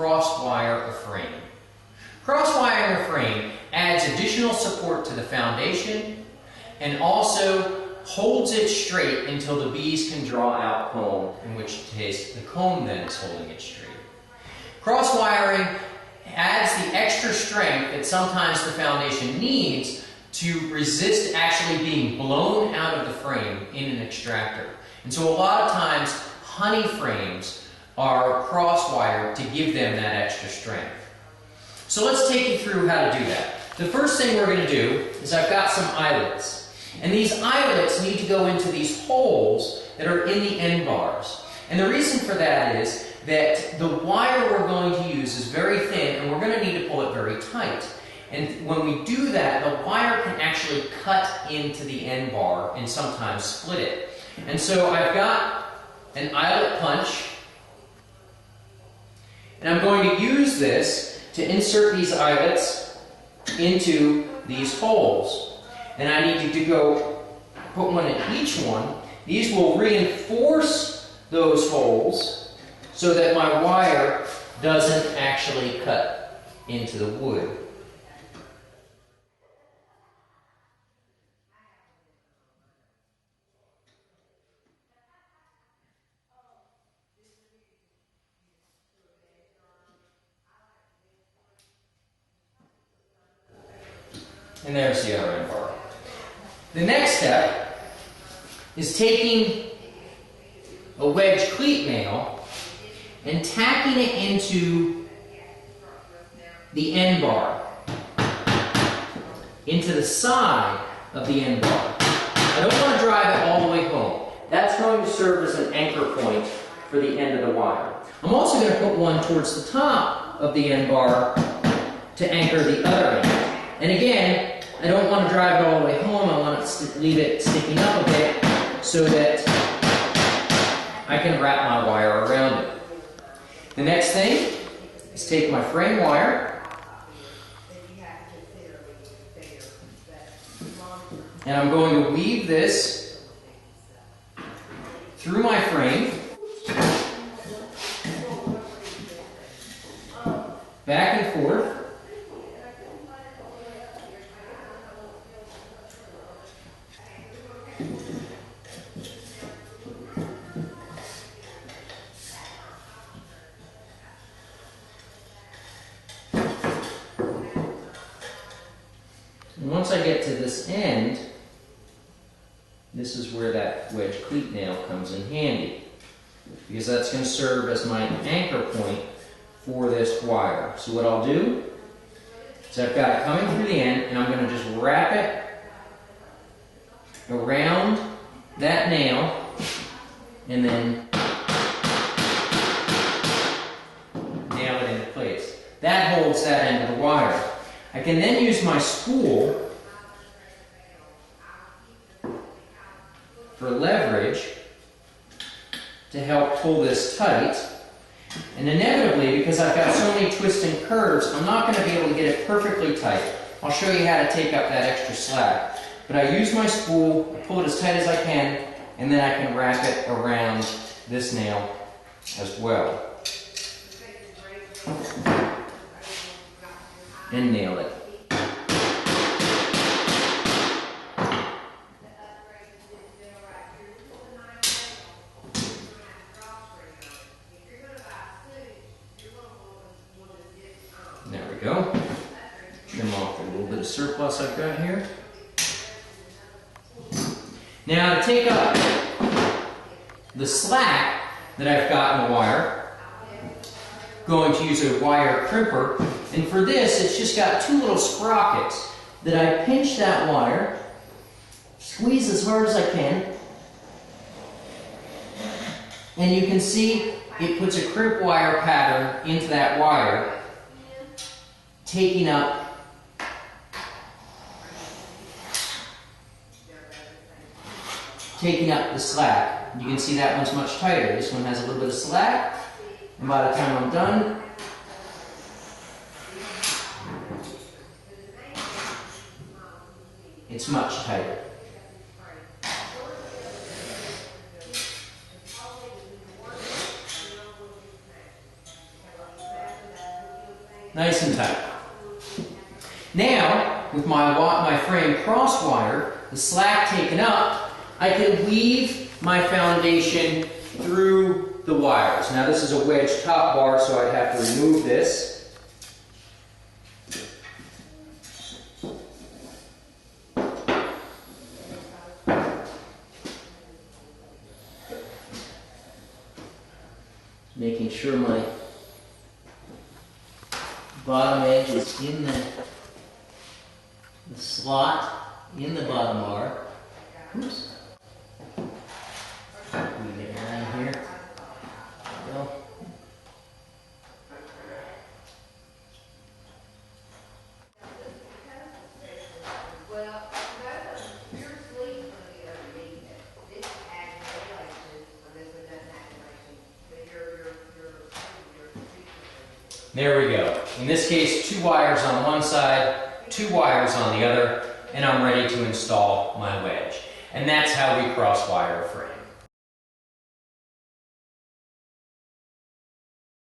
cross-wire a frame. Cross-wiring a frame adds additional support to the foundation and also holds it straight until the bees can draw out comb, in which case the comb then is holding it straight. Cross-wiring adds the extra strength that sometimes the foundation needs to resist actually being blown out of the frame in an extractor. And so a lot of times honey frames are cross-wired to give them that extra strength. So let's take you through how to do that. The first thing we're going to do is I've got some eyelets. And these eyelets need to go into these holes that are in the end bars. And the reason for that is that the wire we're going to use is very thin and we're going to need to pull it very tight. And when we do that, the wire can actually cut into the end bar and sometimes split it. And so I've got an eyelet punch, and I'm going to use this to insert these eyelets into these holes. And I need to go put one in each one. These will reinforce those holes so that my wire doesn't actually cut into the wood. And there's the other end bar. The next step is taking a wedge cleat nail and tacking it into the end bar, into the side of the end bar. I don't want to drive it all the way home. That's going to serve as an anchor point for the end of the wire. I'm also going to put one towards the top of the end bar to anchor the other end. And again, I don't want to drive it all the way home. I want to leave it sticking up a bit so that I can wrap my wire around it. The next thing is take my frame wire and I'm going to weave this through my frame, back and forth. And once I get to this end, this is where that wedge cleat nail comes in handy, because that's going to serve as my anchor point for this wire. So what I'll do is I've got it coming through the end, and I'm going to just wrap it around that nail and then nail it into place. That holds that end of the wire. I can then use my spool for leverage to help pull this tight. And inevitably, because I've got so many twists and curves, I'm not going to be able to get it perfectly tight. I'll show you how to take up that extra slack. But I use my spool, I pull it as tight as I can, and then I can wrap it around this nail as well. And nail it. There we go. Trim off a little bit of surplus I've got here. Now to take up the slack that I've got in the wire, I'm going to use a wire crimper, and for this it's just got two little sprockets that I pinch that wire, squeeze as hard as I can, and you can see it puts a crimp wire pattern into that wire, taking up the slack. You can see that one's much tighter. This one has a little bit of slack, and by the time I'm done, it's much tighter. Nice and tight. Now, with my frame cross-wired, the slack taken up, I can weave my foundation through the wires. Now this is a wedge top bar, so I'd have to remove this. Making sure my bottom edge is in the slot in the bottom bar. Oops. Weave it around here. There we go. There we go. In this case, 2 wires on one side, 2 wires on the other, and I'm ready to install my wedge. And that's how we cross-wire a frame.